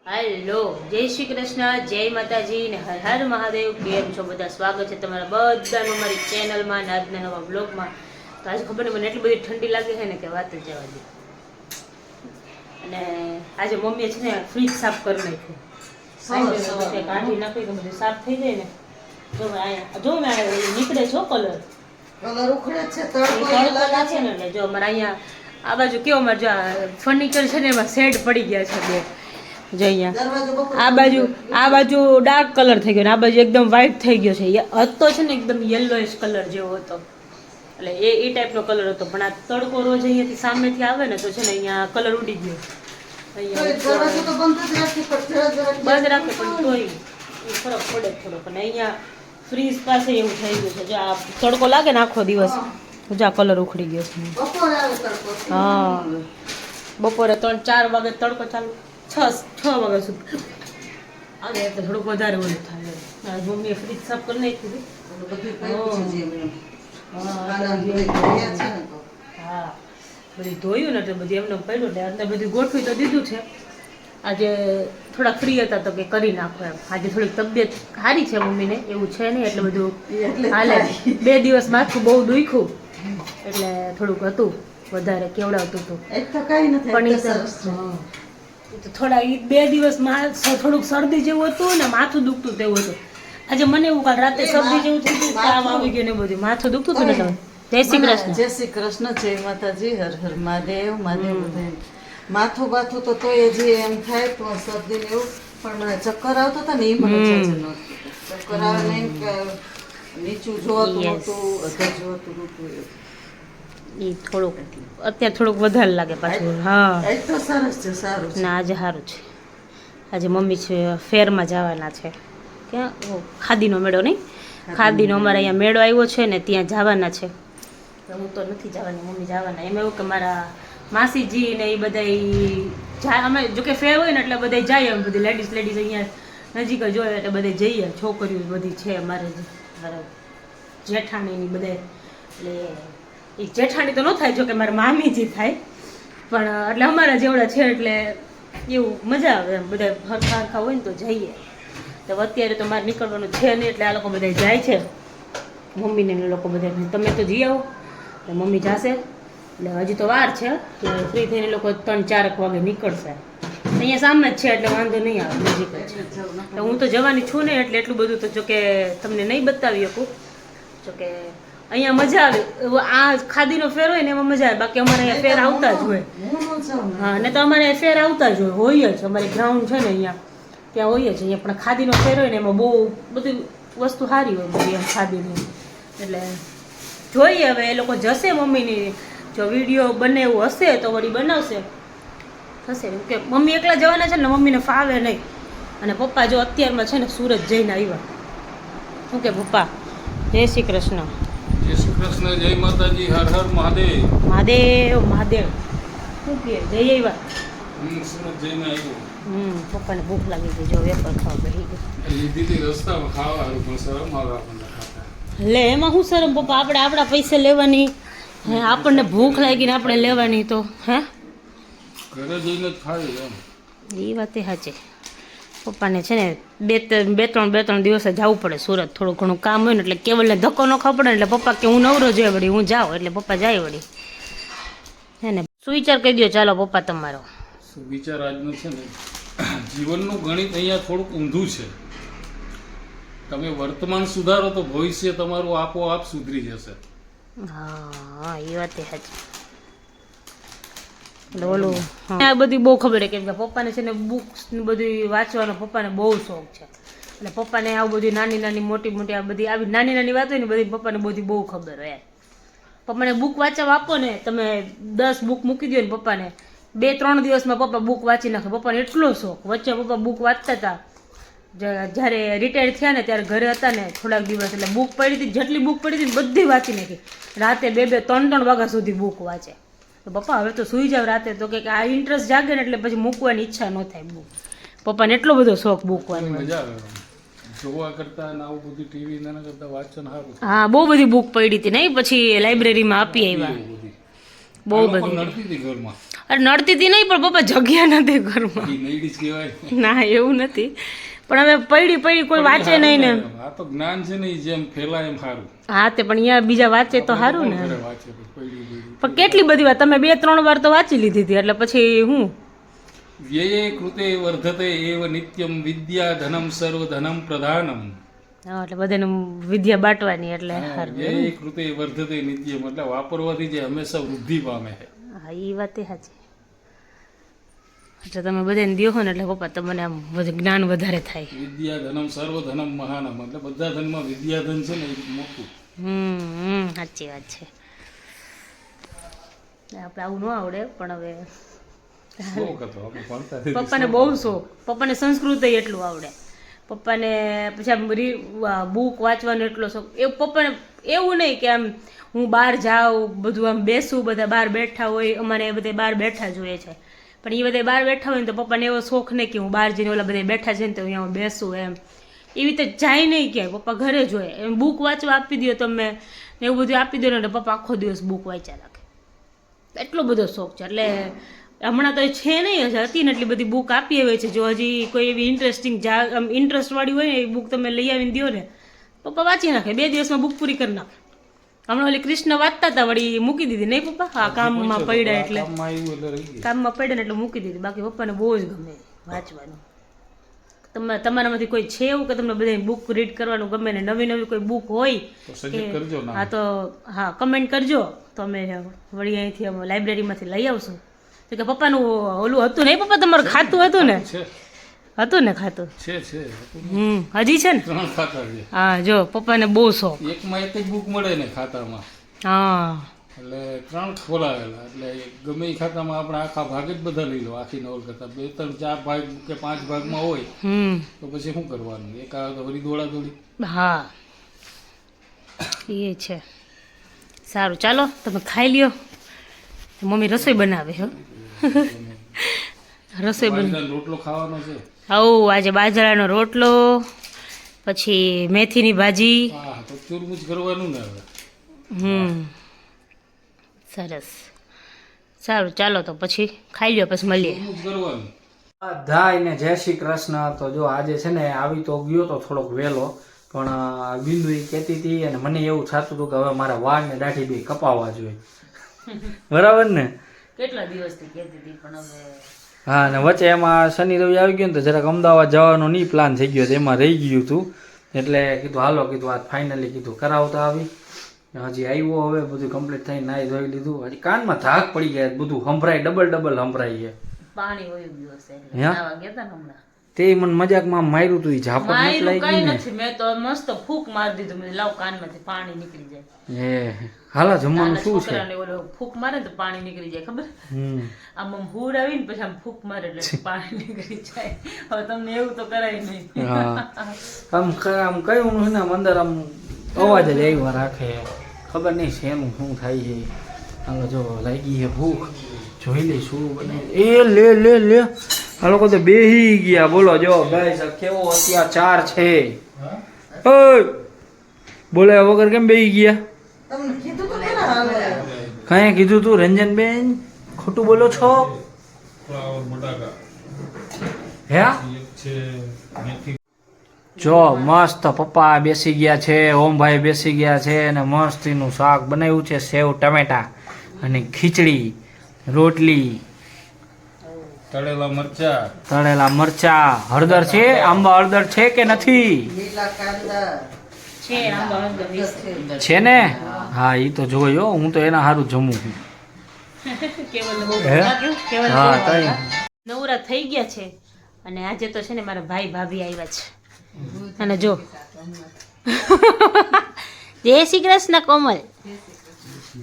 Hello, જય શ્રી કૃષ્ણ, જય માતાજી ને હર હર મહાદેવ. કેમ છો બધા? સ્વાગત છે તમારા બધાનું અમારી ચેનલમાં ને આજના નવા બ્લોગમાં. તો આજે ખબર નહીં મને એટલી બધી ઠંડી લાગે છે ને કે વાત જ જવા દે. અને આજે મમ્મીએ છે ને ફ્રીજ સાફ કરી નાખ્યું, કાઢી નાખી તો બધું સાફ થઈ જાય ને. જો મેં નીકળે છો કલર ઉખડે છે છે ને એટલે જો અમારે અહીંયા આ બાજુ કેવો અમારે જો ફર્નિચર છે ને એમાં શેડ પડી ગયા છે બે. જો અહીંયા આ બાજુ ડાર્ક કલર થઈ ગયો ને આ બાજુ એકદમ વ્હાઈટ થઈ ગયો છે. હતો છે ને એકદમ યલોઇશ કલર જેવો હતો, એટલે એ ટાઈપનો કલર હતો. પણ આ તડકો રોજ અહીંયાથી સામેથી આવે ને તો છે ને અહીંયા કલર ઉડી ગયો. બંધ રાખે પણ તોય ફરક પડે થોડો. પણ અહીંયા ફ્રીજ પાસે એવું થઈ ગયું છે. જો આ તડકો લાગે ને આખો દિવસ જો આ કલર ઉખડી ગયો છે. હા, બપોરે 3-4 વાગે તડકો ચાલુ, 6 વાગ્યા સુધી આવે એટલે થોડુંક વધારે ઓલું થાય. મમ્મીએ ફ્રીજ સાફ કરી નાખ્યું. હા, બધી ધોયું ને તો બધી એમને પડ્યું એટલે અંદર બધું ગોઠવી તો દીધું છે. આજે થોડા ફ્રી હતા તો કે કરી નાખો એમ. આજે થોડીક તબિયત સારી છે મમ્મીને, એવું છે નહીં એટલે બધું હાલે. 2 દિવસ માથું બહુ દુખ્યું એટલે થોડુંક હતું વધારે કેવડાવતું હતું. તો થોડા 2 દિવસમાં થોડુંક શરદી જેવું હતું ને માથું દુખતું તેવું હતું. આજે મને એવું કાલ રાતે શરદી જેવું થઈ ગયું, તાવ આવી ગયો ને બધું માથું દુખતું હતું ને. તમે જય શ્રી કૃષ્ણ. જય શ્રી કૃષ્ણ, જય માતાજી, હર હર મહાદેવ. મહાદેવ માથું બાથું તો તોય જે એમ થાય તો શરદી ને એવું, પણ મને ચક્કર આવતા હતા ને એ મને ચક્કર આવે નહીં કે નીચું જોવાતું નહોતું, અધર જોવાતું નહોતું. એ થોડુંક અત્યારે થોડુંક વધારે લાગે પાછું. હા, તો સરસ છે, સારું છે. ના આજે સારું છે. આજે મમ્મી છે ફેરમાં જવાના છે. ક્યાં? ખાદીનો મેળો નહીં, ખાદીનો અમારે અહીંયા મેળો આવ્યો છે ને ત્યાં જવાના છે. હું તો નથી જવાની, મમ્મી જવાના. એમ એવું કે મારા માસીજી ને એ બધા અમે જોકે ફેર હોય ને એટલે બધા જાય. એમ બધી લેડીઝ અહીંયા નજીક જ હોય એટલે બધે જઈએ. છોકરીઓ બધી છે મારે જેઠાણીની બધા. એટલે એ જેઠાણી તો ન થાય, જો કે મારા મામીજી થાય, પણ એટલે અમારા જેવડા છે એટલે એવું મજા આવે એમ. બધા હરખા હરખા હોય ને તો જઈએ. તો અત્યારે તો મારે નીકળવાનું છે નહીં એટલે આ લોકો બધા જાય છે, મમ્મીને એ લોકો બધા. તમે તો જઈ આવો એટલે મમ્મી જશે. એટલે હજી તો વાર છે, ફ્રી થઈને લોકો 3-4 વાગે નીકળશે. અહીંયા સામે જ છે એટલે વાંધો નહીં આવે, નજીક જ છે. તો હું તો જવાની છું ને એટલે એટલું બધું તો જોકે તમને નહીં બતાવી શકું. જોકે અહીંયા મજા આવે. આ ખાદીનો ફેર હોય ને એમાં મજા આવે. બાકી અમારે અહીંયા ફેર આવતા જ હોય. હા, ને તો અમારે ફેર આવતા જ હોય જ. અમારી ગ્રાઉન્ડ છે ને અહીંયા ત્યાં હોય જ. અહીંયા પણ ખાદીનો ફેર હોય ને એમાં બહુ બધી વસ્તુ સારી હોય બધી એમ ખાદીની. એટલે જોઈએ હવે એ લોકો જશે મમ્મીની. જો વિડીયો બને એવું હશે તો વળી બનાવશે, થશે. કે મમ્મી એકલા જવાના છે ને મમ્મીને ફાવે નહીં. અને પપ્પા જો અત્યારમાં છે ને સુરત જઈને આવ્યા. શું કે પપ્પા? જય શ્રી કૃષ્ણ. જય શ્રી કૃષ્ણ, જય માતાજી, હર હર મહાદેવ. મહાદેવ મહાદેવ શું કહે? જઈ આવ્યા? સુરત જઈને આવ્યો. પપ્પાને ભૂખ લાગી ગઈ, જો વેફર ખાવા બેસી ગઈ. લીધી રસ્તામાં ખાવાનું પણ શરમ આવે આપણને ખાતા. લે એમાં શું શરમ પપ્પા? આપણે આપણા પૈસે લેવાની, હે આપણને ભૂખ લાગીને આપણે લેવાની તો હે ઘરે જઈને જ ખાવી એમ. એ વાત સાચી. પપ્પાને છે ને 2-3 દિવસે જવું પડે સુરત. થોડું ઘણું કામ હોય ને એટલે કેવલને ધક્કો ન ખાવ પડે ને એટલે પપ્પા કે હું નવરો જોઈએ વળી, હું જાઉં એટલે પપ્પા જાય વળી. હે ને શું વિચાર કહી દો ચાલો પપ્પા તમારો? વિચાર આજનો છે ને, જીવનનું ગણિત અહીંયા થોડુંક ઊંધું છે. તમે વર્તમાન સુધારો તો ભવિષ્ય તમારું આપોઆપ સુધરી જશે. હા, એ વાત સાચી. એટલે ઓલું આ બધી બહુ ખબર છે, કેમ કે પપ્પાને છે ને બુક્સ બધી વાંચવાનો પપ્પાને બહુ શોખ છે. એટલે પપ્પાને આવું બધી નાની મોટી આ બધી આવી નાની વાત હોય ને બધી પપ્પાને બધી બહુ ખબર હોય. પપ્પાને બુક વાંચવા આપો ને તમે, 10 બુક મૂકી દો ને પપ્પાને, 2-3 દિવસમાં પપ્પા બુક વાંચી નાખે. પપ્પાને એટલો શોખ. વચ્ચે પપ્પા બુક વાંચતા હતા જ્યારે રિટાયર થયા ને ત્યારે ઘરે હતા ને થોડાક દિવસ, એટલે બુક પડી હતી, જેટલી બુક પડી હતી બધી વાંચી નાખી. રાતે 2-3 વાગ્યા સુધી બુક વાંચે. તો પપ્પા હવે તો સૂઈ જાવ રાતે, તો કે આ ઇન્ટરેસ્ટ જાગે ને એટલે પછી મૂકવાની ઈચ્છા ન થાય બુક. પપ્પાને એટલો બધો શોખ બુક વાંચવાનો. મજા આવે જોવા કરતા ને આવું બધું ટીવી ના કરતા વાંચન સારું. હા, બહુ બધી બુક પડી હતી નહીં, પછી લાઇબ્રેરીમાં આપી આવ્યા. બહુ બધી નડતી હતી ઘરમાં. અરે નડતી હતી નહીં, પણ પપ્પા જગ્યા નથી ઘરમાં. એ નઈડી જ કહેવાય. ના એવું નથી, પણ હવે પડી કોઈ વાંચે નહીં ને. આ તો જ્ઞાન છે ને, ઈ જેમ ફેલાય એમ સારું. હા તે પણ અહીંયા બીજા વાંચે તો સારું ને. ઘરે વાંચે તો પડી. પણ કેટલી બધી વાર તમે 2-3 વાર તો વાંચી લીધી હતી, એટલે પછી હું વ્યયે કૃતે વર્ધતે એવ નિત્યમ વિદ્યા ધનમ સર્વ ધનમ પ્રધાનમ. હા, એટલે બધાને વિદ્યા બાંટવાની એટલે હા, સારું. વ્યયે કૃતે વર્ધતે નિત્યમ એટલે વાપરવાથી જે હંમેશા વૃદ્ધિ પામે છે. હા એ વાત સાચી. એટલે તમે બધાને દ્યો ને એટલે પપ્પા તમને આમ જ્ઞાન વધારે થાય. વિદ્યા ધનમ સર્વ ધનમ મહાનમ એટલે બધા ધનમાં વિદ્યાધન છે ને એ મોટું. સાચી વાત છે. આપણે આવું ન આવડે પણ હવે શોખ હતો આપણે ભણતા તેથી પપ્પાને બહુ શોખ. પપ્પાને સંસ્કૃત એટલું આવડે. પપ્પાને પછી આમ બુક વાંચવાનો એટલો શોખ. એ પપ્પાને એવું નહીં કે આમ હું બહાર જાઉં બધું આમ બેસું, બધા બહાર બેઠા હોય, અમારે બધા બહાર બેઠા જ હોય છે, પણ એ બધા બહાર બેઠા હોય ને તો પપ્પાને એવો શોખ નહીં કે હું બહાર જઈને ઓલા બધા બેઠા છે ને તો અહીંયા બેસું એમ. એવી રીતે જાય નહીં ક્યાંય, પપ્પા ઘરે જ હોય. એમ બુક વાંચવા આપી દો તમે ને એવું બધું આપી દો ને એટલે પપ્પા આખો દિવસ બુક વાંચ્યા રાખે. એટલો બધો શોખ છે. એટલે હમણાં તો એ છે નહીં, હજી હતી ને એટલી બધી બુક આપી આવે છે. જો હજી કોઈ એવી ઇન્ટરેસ્ટવાળી હોય ને એ બુક તમે લઈ આવીને દો ને પપ્પા વાંચી નાખે. 2 દિવસમાં બુક પૂરી કરી નાખે. હમણાં ઓલી કૃષ્ણ વાંચતા હતા, વળી મૂકી દીધી નહીં પપ્પા? હા, કામમાં પડ્યા એટલે કામમાં આવ્યું એટલે રહી ગઈ. કામમાં પડ્યા ને એટલે મૂકી દીધી. બાકી પપ્પાને બહુ જ ગમે વાંચવાનું. તમારામાંથી કોઈ છે એવું કે તમને બધાની બુક રીડ કરવાનું ગમે ને નવી કોઈ બુક હોય તો સજેસ્ટ કરજો ના. હા તો હા કમેન્ટ કરજો, તો અમે વળી અહીંથી અમે લાઇબ્રેરીમાંથી લઈ આવશું. તો કે પપ્પાનું ઓલું હતું નહીં પપ્પા, તમારું ખાતું હતું ને? છે ને ખાતું? છે હજી છે ને? 3 ખાતા છે. હા જો પપ્પાને બહુ શોખ. એકમાં એક જ બુક મળે ને ખાતામાં, હા એટલે 3 ખોલાવેલા. એટલે ગમે એ ખાતામાં આપણે આખા ભાગ જ બધા લઈ લો. આખી નવલકથા 2, 3, 4 ભાગ કે 5 ભાગમાં હોય તો પછી શું કરવાનું? એક આવે તો વળી દોડાદોડી. હા એ છે. સારું ચાલો તમે ખાઈ લ્યો. મમ્મી રસોઈ બનાવે હો. રસોઈ બાજરાનો રોટલો ખાવાનો છે. આજે બાજરાનો રોટલો, પછી મેથીની ભાજી. હા તો ચૂરમૂચ કરવાનું ને હવે. સરસ. સારું ચાલો તો પછી ખાઈ લ્યો, પછી મળીએ. ચૂરમૂચ કરવાનું. બધાયને જય શ્રી કૃષ્ણ. તો જો આજે છે ને આવી તો ગયો તો થોડોક વહેલો, પણ બિંદુ એ કહેતી હતી અને મને એવું થતું હતું કે હવે મારા વાળ ને દાઢી બે કપાવવા જોઈએ. બરાબર ને? કેટલા દિવસથી કહેતી હતી પણ હવે હા, ને વચ્ચે એમાં શનિ રવિ આવી ગયો ને તો જરાક અમદાવાદ જવાનો નહીં પ્લાન થઈ ગયો, એમાં રહી ગયું હતું. એટલે કીધું હાલો, કીધું આજ ફાઇનલી કીધું કરાવતા આવી. હજી આવ્યો, હવે બધું કમ્પ્લીટ થઈને નાહી ધોઈ લીધું. હજી કાનમાં ધાક પડી ગયા, બધું સંભળાય, ડબલ સંભળાય છે. પાણી વયું ગયું હશે એટલે હે? નાવા ગયા તા ને હમણાં. તે મને મજાકમાં માર્યું તું, ઝાપટ નથી માયરું લાગી કાંઈ ને? નથી, મેં તો મસ્ત ફૂંક મારી દીધું. મેં લાવ કાનમાંથી પાણી નીકળી જાય. હાલા જમવાનું નાના શું છે? છોકરાને ઓલો ફૂંક મારે ને તો પાણી નીકળી જાય, ખબર? આમ હુર આવીને પછી આમ ફૂંક મારે એટલે પાણી નીકળી જાય. હવે તમને એવું તો કરાય નહીં. હા, આમ કયું છે ને, આમ અંદર આમ અવાજ જ આવ્યા રાખે, ખબર નહીં શેનું શું થાય છે. હાલો જો લાગી છે ભૂખ, જોઈ લઈ શું બને. એ લે આ લોકો તો બેહી ગયા. બોલો જો ગાઈસ કેવો અત્યાચાર છે. ઓય બોલ્યા વગર કેમ બેહી ગયા? તમને કીધું તો ખરા હાલે. કઈ કીધું તું રંજનબેન? ખોટું બોલો છો? ફ્લાવર બટાકા હે? એક છે મેથી. જો મસ્ત પપ્પા બેસી ગયા છે, ઓમભાઈ બેસી ગયા છે, અને મસ્તીનું શાક બનાવ્યું છે, સેવ ટમેટા અને ખીચડી, રોટલી, તળેલા મરચા, તળેલા મરચા, હળદર છે, આંબા હળદર છે કે નથી? લીલા કાંદા છે આંબા અંદર છે ને? હા એ તો જોયો, હું તો એના સારું જમું છું. કેવલને બહુ હે? લાગ્યું. કેવલ હા બહુ તઈ નવરા થઈ ગયા છે. અને આજે તો છે ને મારા ભાઈ ભાભી આવ્યા છે. અને જો જય શ્રી કૃષ્ણ કોમલ.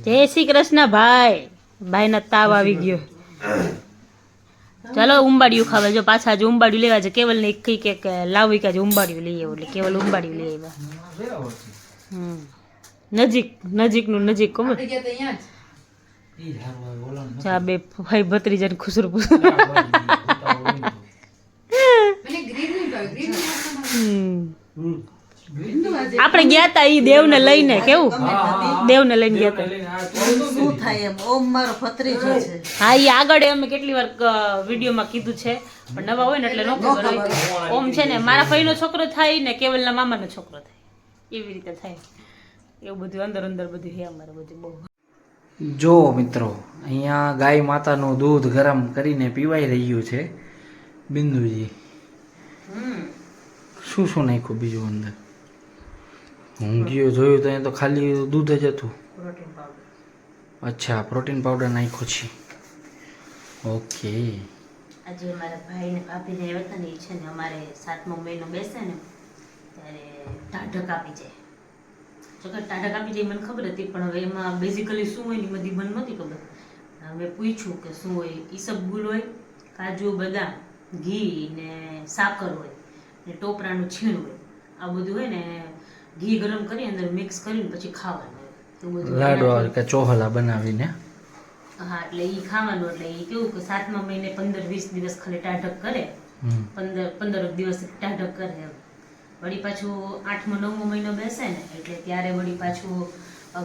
જય શ્રી કૃષ્ણ ભાઈ. ભાઈના તાવ આવી ગયો. ચાલો ઉંબાડિયું ખાવા. જો પાછા આજે ઉંબાડિયું લેવા છે. કેવલ ને કઈ કે લાવી કે આજે ઉંબાડિયું લઈ આવ્યો, એટલે કેવલ ઉંબાડિયું લઈ આવ્યા. નજીકનું નજીક કોમલ. ચા બે ભાઈ ભત્રીજાને ખુસરું આપણે ગયા તા ઈ દેવને લઈને. કેવું દેવને લઈને ગયા તા. શું થાય એમ ઓમ મારો ભત્રીજો છે હા એ આગળ અમે કેટલી વાર વિડીયોમાં કીધું છે પણ નવા હોય ને એટલે ન ખબર હોય. ઓમ છે ને મારા ભાઈનો છોકરો થાય ને કેવલના મામાનો છોકરો થાય એવી રીતે થાય. એવું બધું અંદર અંદર બધું છે અમારે બધું બહુ. જો મિત્રો અહીંયા ગાય માતાનું દૂધ ગરમ કરીને પીવાઈ રહ્યું છે બિંદુજી. શું શું નાખ્યું બીજું અંદર? હું ગયો જોયું તો અહીંયા તો ખાલી દૂધ જ હતું. Protein powder. અચ્છા પ્રોટીન પાવડર નાખ્યો છે. ઓકે. આજે મારા ભાઈ ને ભાભી ને આવ્યા હતા ને એ છે ને અમારે 7મો મહિનો બેસે ને ત્યારે ટાઢક આપી જાય. જોકે ટાઢક આપી જાય મને ખબર હતી પણ હવે એમાં બેઝિકલી શું હોય ને બધી મને નહોતી ખબર. હવે પૂછ્યું કે શું હોય. ઈસબગુલ હોય, કાજુ બદામ, ઘી ને સાકર હોય ને ટોપરાનું છીણ હોય. આ બધું હોય ને ઘી ગરમ કરી અંદર મિક્સ કરીને પછી ખાવાનું હોય. એવું બધું લાડવા કે ચોહલા બનાવીને. હા એટલે ઈ ખાવાનું. એટલે ઈ કેવું કે 7મા મહિને 15-20 દિવસ ખાલી ટાઢક કરે. 15 દિવસ ટાઢક કરે એમ. વળી પાછું 8મો 9મો મહિનો બેસે ને એટલે ત્યારે વળી પાછું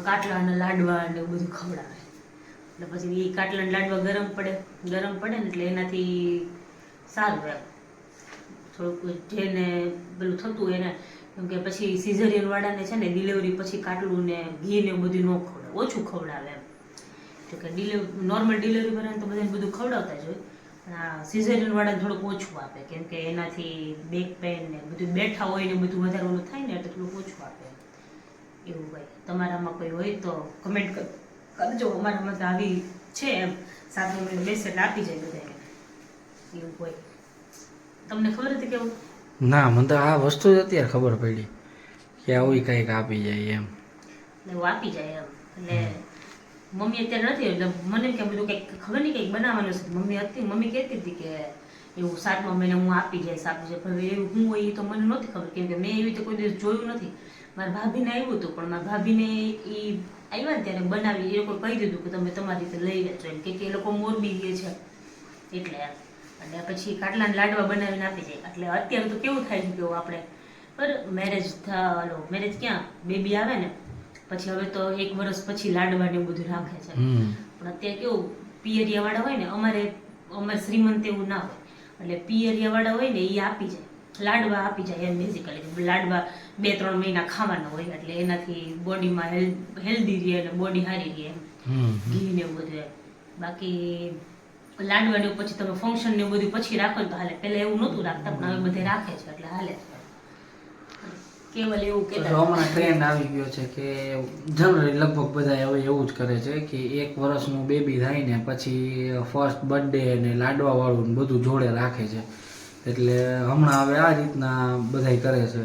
કાટલા અને લાડવા ને એવું બધું ખવડાવે. એટલે પછી એ કાટલા ને લાડવા ગરમ પડે ને એટલે એનાથી સારું એમ. થોડુંક જેને પેલું થતું એને કેમ કે પછી સિઝરિયન વાળાને છે ને ડિલિવરી પછી કાટલું ને ઘી ને બધું ન ખવડાવે, ઓછું ખવડાવે એમ. જો કે નોર્મલ ડિલિવરી વાળાને તો બધાને બધું ખવડાવતા જ હોય પણ આ સિઝરિયન વાળાને થોડુંક ઓછું આપે કેમ કે એનાથી બેક પેન ને બધું બેઠા હોય ને બધું વધારે ઓલું થાય ને એટલે થોડુંક ઓછું આપે એવું ભાઈ. તમારામાં કોઈ હોય તો કમેન્ટ કરજો. અમારામાં તો આવી છે એમ 7મો મહિનો બેસે એટલે આપી જાય બધાને એવું હોય. તમને ખબર હતી કેવું? ના મને તો આ વસ્તુ જ અત્યારે ખબર પડી કે આવું કંઈક આપી જાય એમ. એવું આપી જાય એમ. એટલે મમ્મી અત્યારે નથી એટલે મને કે બધું કંઈક ખબર નહીં કંઈક બનાવવાનું છે. મમ્મી કહેતી હતી કે એવું 7મા મહિને હું આપી જાય પણ એવું હું હોય એ તો મને નહોતી ખબર કેમ કે મેં એવી રીતે કોઈ દિવસ જોયું નથી. મારા ભાભીને આવ્યું હતું પણ મારા ભાભીને એ આવ્યા ને ત્યારે બનાવી એ લોકો કહી દીધું કે તમે તમારી રીતે લઈ લેજો એમ કે એ લોકો મોરબી ગયે છે એટલે એમ. અને પછી કાટલા લાડવા બનાવીને આપી જાય. એટલે અત્યારે તો કેવું થાય છે કે આપણે પર મેરેજ ક્યાં બેબી આવે ને પછી હવે તો 1 વર્ષ પછી લાડવા ને એવું બધું રાખે છે. પણ અત્યારે કેવું પિયરિયા વાળા હોય ને અમારે શ્રીમંત એવું ના હોય એટલે પિયરિયા વાળા હોય ને એ આપી જાય લાડવા આપી જાય એમ. બેઝિકલી લાડવા 2-3 મહિના ખાવાના હોય એટલે એનાથી બોડીમાં હેલ્ધી રહે અને બોડી સારી રહે એમ. ઘી ને એવું બધું એમ. બાકી લાડવા ને પછી તમે ફંક્શન ને બધું પછી રાખો ને તો હાલે. પેલા એવું નહોતું રાખતા પણ હવે બધે રાખે છે એટલે હાલે. કેવલ એવું કે હમણાં ટ્રેન્ડ આવી ગયો છે કે જનરલી લગભગ બધા હવે એવું જ કરે છે કે 1 વર્ષનું બેબી થાય ને પછી ફર્સ્ટ બર્થડે ને લાડવા વાળું ને બધું જોડે રાખે છે. એટલે હમણાં હવે આ રીતના બધાય કરે છે.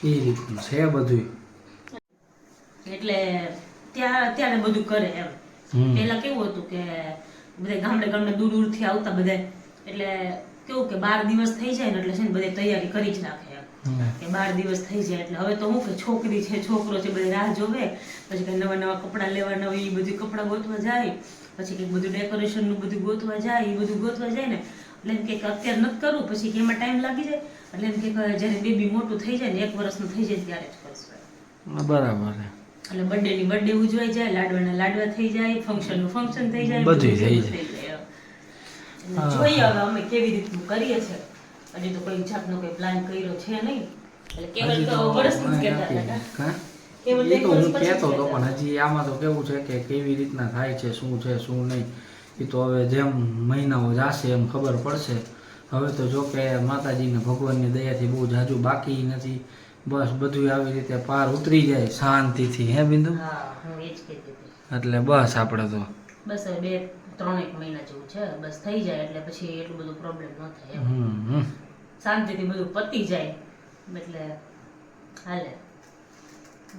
એ રીતનું છે બધું. એટલે ત્યારે બધું કરે એમ. પેલા કેવું હતું કે બધા ગામડે દૂર દૂરથી આવતા બધા એટલે કેવું કે 12 દિવસ થઈ જાય ને એટલે છે ને બધે તૈયારી કરી જ રાખે એમ કે 12 દિવસ થઈ જાય એટલે હવે તો શું કે છોકરી છે છોકરો છે બધા રાહ જોવે પછી કઈ નવા કપડાં લેવા નવી બધું કપડાં ગોતવા જાય પછી કંઈક બધું ડેકોરેશન નું બધું ગોતવા જાય એ બધું ગોતવા જાય ને એટલે એમ કે અત્યારે નથી કરવું પછી કે એમાં ટાઈમ લાગી જાય એટલે એમ કે જ્યારે બેબી મોટું થઈ જાય ને 1 વર્ષનું થઈ જાય ત્યારે જ કરશું. બરાબર. એટલે બર્થડે ની બર્થડે ઉજવાઈ જાય લાડવાના લાડવા થઈ જાય ફંક્શન નું ફંક્શન થઈ જાય બધું થઈ જાય. જોઈએ હવે અમે કેવી રીતનું કરીએ છીએ. હજી તો કોઈ જાતનો કોઈ પ્લાન કર્યો છે નહીં. એટલે કેવલ તો વર્ષનું જ કહેતા હતા. એ તો હું કહેતો હતો પણ હજી આમાં તો કેવું છે કે કેવી રીતના થાય છે શું નહીં એ તો હવે જેમ મહિનાઓ જશે એમ ખબર પડશે. હવે તો જો કે માતાજીને ભગવાનની દયાથી બહુ જાજુ બાકી નથી. બસ બધું આવી રીતે પાર ઉતરી જાય શાંતિથી. હે બિંદુ? હા હું એ જ કહેતી હતી. એટલે બસ આપણે તો બસ હવે 2-3 મહિના જેવું છે બસ થઈ જાય એટલે પછી એટલું બધું પ્રોબ્લેમ ન થાય એમ. શાંતિથી બધું પતી જાય એટલે હાલે.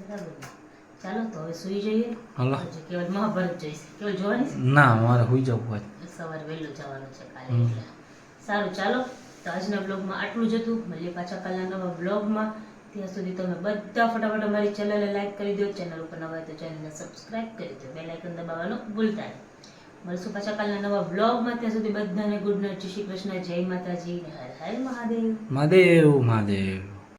બરાબર ને? ચાલો તો હવે સુઈ જઈએ. હાલો. કેવલ મહાભારત જોઈશે. કેવલ જોવાની છે? ના મારે સુઈ જવું હોય. સવારે વહેલું જવાનું છે કાલે એટલે. સારું ચાલો તો આજના બ્લોગમાં આટલું જ હતું. મળીએ પાછા કાલના નવા બ્લોગમાં. ત્યાં સુધી તમે બધા ફટાફટ અમારી ચેનલને લાઈક કરી દો. ચેનલ ઉપર નવા હોય તો ચેનલને સબસ્ક્રાઇબ કરી દો. બેલ આઇકન દબાવવાનું ભૂલતા નહીં. મળશું પાછા કાલના નવા બ્લોગમાં. ત્યાં સુધી બધાને ગુડ નાઇટ. જય શ્રી કૃષ્ણ. જય માતાજી. હર હર મહાદેવ. મહાદેવ મહાદેવ.